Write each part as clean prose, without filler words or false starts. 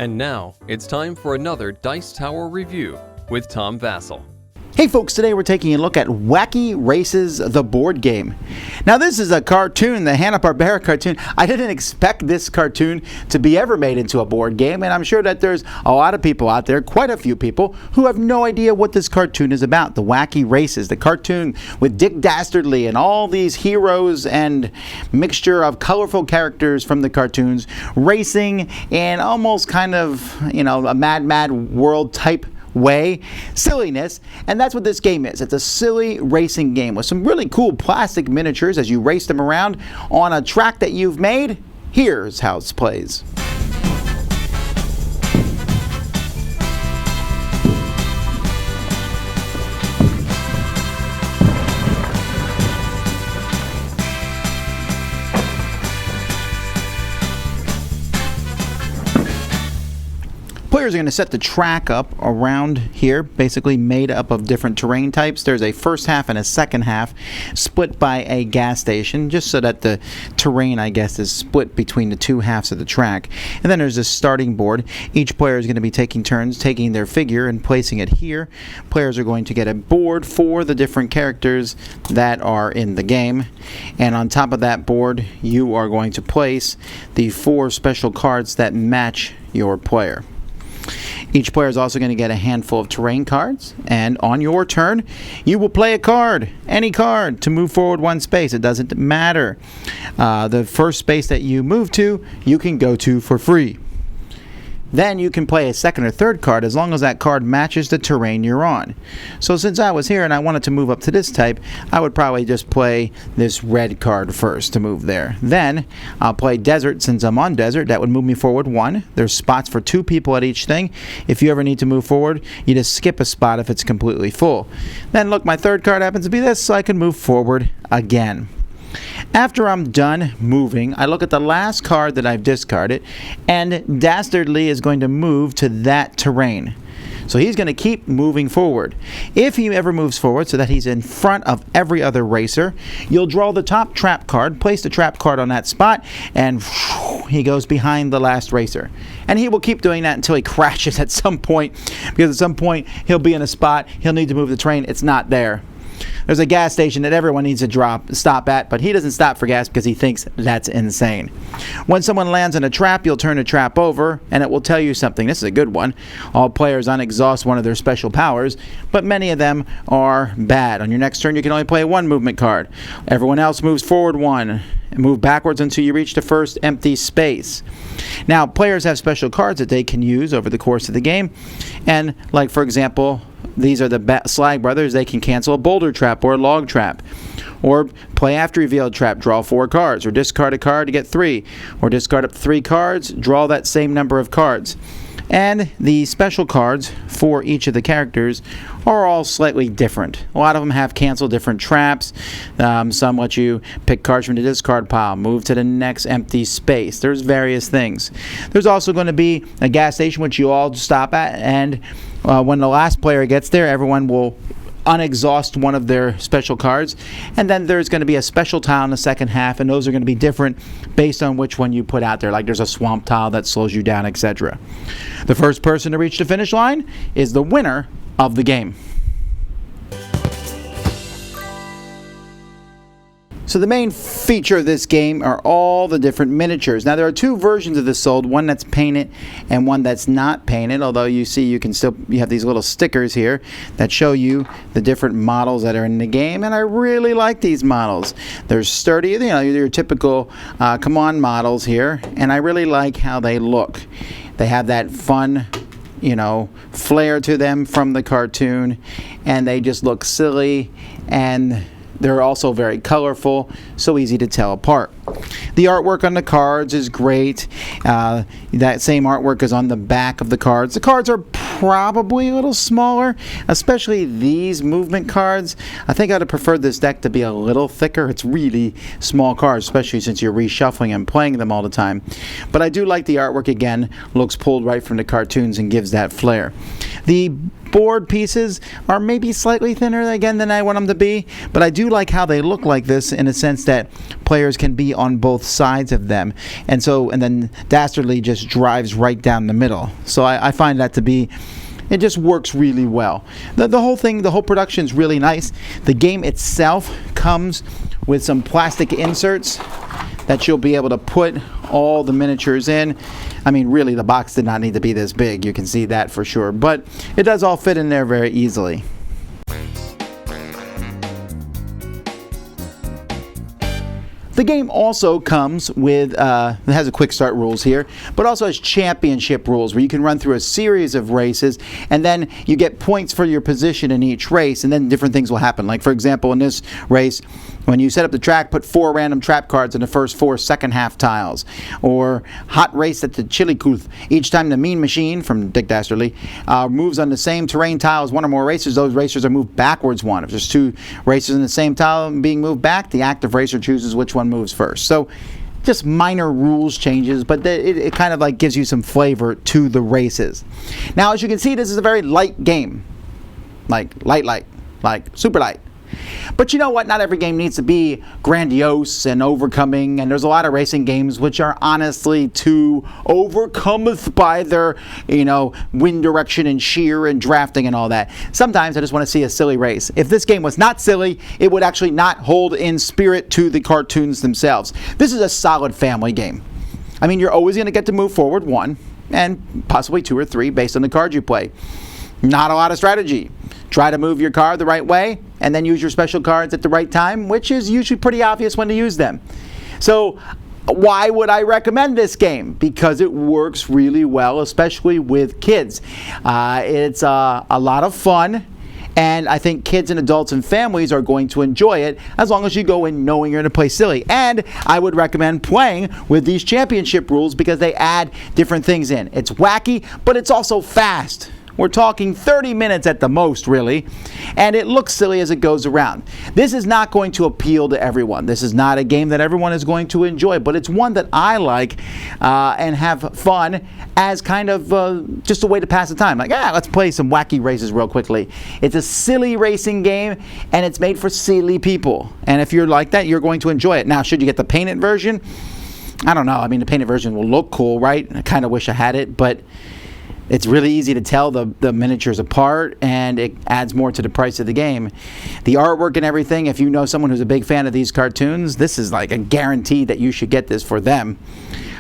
And now, it's time for another Dice Tower review with Tom Vasel. Hey folks, today we're taking a look at Wacky Races, the board game. Now this is a cartoon, the Hanna-Barbera cartoon. I didn't expect this cartoon to be ever made into a board game, and I'm sure that there's a lot of people out there, quite a few people, who have no idea what this cartoon is about. The Wacky Races, the cartoon with Dick Dastardly and all these heroes and mixture of colorful characters from the cartoons racing in almost kind of, a mad world type way, silliness, and that's what this game is. It's a silly racing game with some really cool plastic miniatures as you race them around on a track that you've made. Here's how it plays. Players are going to set the track up around here, basically made up of different terrain types. There's a first half and a second half split by a gas station, just so that the terrain, I guess, is split between the two halves of the track. And then there's a starting board. Each player is going to be taking turns, taking their figure and placing it here. Players are going to get a board for the different characters that are in the game. And on top of that board, you are going to place the 4 special cards that match your player. Each player is also going to get a handful of terrain cards, and on your turn, you will play a card, any card, to move forward 1 space. It doesn't matter. The first space that you move to, you can go to for free. Then you can play a second or third card as long as that card matches the terrain you're on. So since I was here and I wanted to move up to this type, I would probably just play this red card first to move there. Then I'll play desert since I'm on desert. That would move me forward 1. There's spots for 2 people at each thing. If you ever need to move forward, you just skip a spot if it's completely full. Then look, my third card happens to be this, so I can move forward again. After I'm done moving, I look at the last card that I've discarded, and Dastardly is going to move to that terrain. So he's going to keep moving forward. If he ever moves forward so that he's in front of every other racer, you'll draw the top trap card, place the trap card on that spot, and he goes behind the last racer. And he will keep doing that until he crashes at some point, because at some point he'll be in a spot, he'll need to move the train, it's not there. There's a gas station that everyone needs to stop at, but he doesn't stop for gas because he thinks that's insane. When someone lands in a trap, you'll turn the trap over, and it will tell you something. This is a good one. All players unexhaust one of their special powers, but many of them are bad. On your next turn, you can only play 1 movement card. Everyone else moves forward 1, and move backwards until you reach the first empty space. Now, players have special cards that they can use over the course of the game, and like, for example, these are the Slag Brothers. They can cancel a boulder trap or a log trap, or play after revealed trap, draw 4 cards, or discard a card to get 3, or discard up to 3 cards, draw that same number of cards. And the special cards for each of the characters are all slightly different. A lot of them have cancel different traps. Some let you pick cards from the discard pile, move to the next empty space. There's various things. There's also going to be a gas station which you all stop at, and when the last player gets there, everyone will unexhaust one of their special cards, and then there's going to be a special tile in the second half, and those are going to be different based on which one you put out there. Like there's a swamp tile that slows you down, etc. The first person to reach the finish line is the winner of the game. So the main feature of this game are all the different miniatures. Now there are 2 versions of this sold, one that's painted and one that's not painted, although you see you have these little stickers here that show you the different models that are in the game, and I really like these models. They're sturdy, your typical come on models here, and I really like how they look. They have that fun flair to them from the cartoon, and they just look silly, and they're also very colorful, so easy to tell apart. The artwork on the cards is great. That same artwork is on the back of the cards. The cards are probably a little smaller, especially these movement cards. I think I'd have preferred this deck to be a little thicker. It's really small cards, especially since you're reshuffling and playing them all the time. But I do like the artwork again. Looks pulled right from the cartoons and gives that flair. The board pieces are maybe slightly thinner again than I want them to be, but I do like how they look like this in a sense that players can be on both sides of them. And then Dastardly just drives right down the middle. So I find that to be, it just works really well. The whole thing, the whole production is really nice. The game itself comes with some plastic inserts that you'll be able to put all the miniatures in. I mean, really, the box did not need to be this big. You can see that for sure. But it does all fit in there very easily. The game also comes with, it has a quick start rules here, but also has championship rules where you can run through a series of races and then you get points for your position in each race, and then different things will happen. Like, for example, in this race, when you set up the track, put 4 random trap cards in the first 4 second half tiles. Or hot race at the Chili Cooth. Each time the Mean Machine from Dick Dastardly moves on the same terrain tile as one or more racers, those racers are moved backwards one. If there's 2 racers in the same tile being moved back, the active racer chooses which one moves first. So just minor rules changes, but it kind of like gives you some flavor to the races. Now, as you can see, this is a very light game. Like super light. But you know what? Not every game needs to be grandiose and overcoming, and there's a lot of racing games which are honestly too overcometh by their, wind direction and shear and drafting and all that. Sometimes I just want to see a silly race. If this game was not silly, it would actually not hold in spirit to the cartoons themselves. This is a solid family game. I mean, you're always going to get to move forward 1 and possibly 2 or 3 based on the card you play. Not a lot of strategy. Try to move your card the right way and then use your special cards at the right time, which is usually pretty obvious when to use them. So why would I recommend this game? Because it works really well, especially with kids. It's a lot of fun, and I think kids and adults and families are going to enjoy it as long as you go in knowing you're going to play silly. And I would recommend playing with these championship rules because they add different things in. It's wacky, but it's also fast. We're talking 30 minutes at the most, really, and it looks silly as it goes around. This is not going to appeal to everyone. This is not a game that everyone is going to enjoy, but it's one that I like and have fun as kind of just a way to pass the time. Like, let's play some Wacky Races real quickly. It's a silly racing game, and it's made for silly people. And if you're like that, you're going to enjoy it. Now, should you get the painted version? I don't know. I mean, the painted version will look cool, right? I kind of wish I had it, but it's really easy to tell the miniatures apart, and it adds more to the price of the game. The artwork and everything, if you know someone who's a big fan of these cartoons, this is like a guarantee that you should get this for them.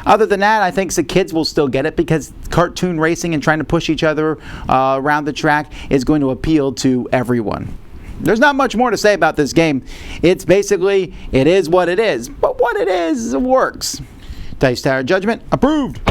Other than that, I think the kids will still get it because cartoon racing and trying to push each other around the track is going to appeal to everyone. There's not much more to say about this game. It's basically, it is what it is, but what it is works. Dice Tower Judgment approved.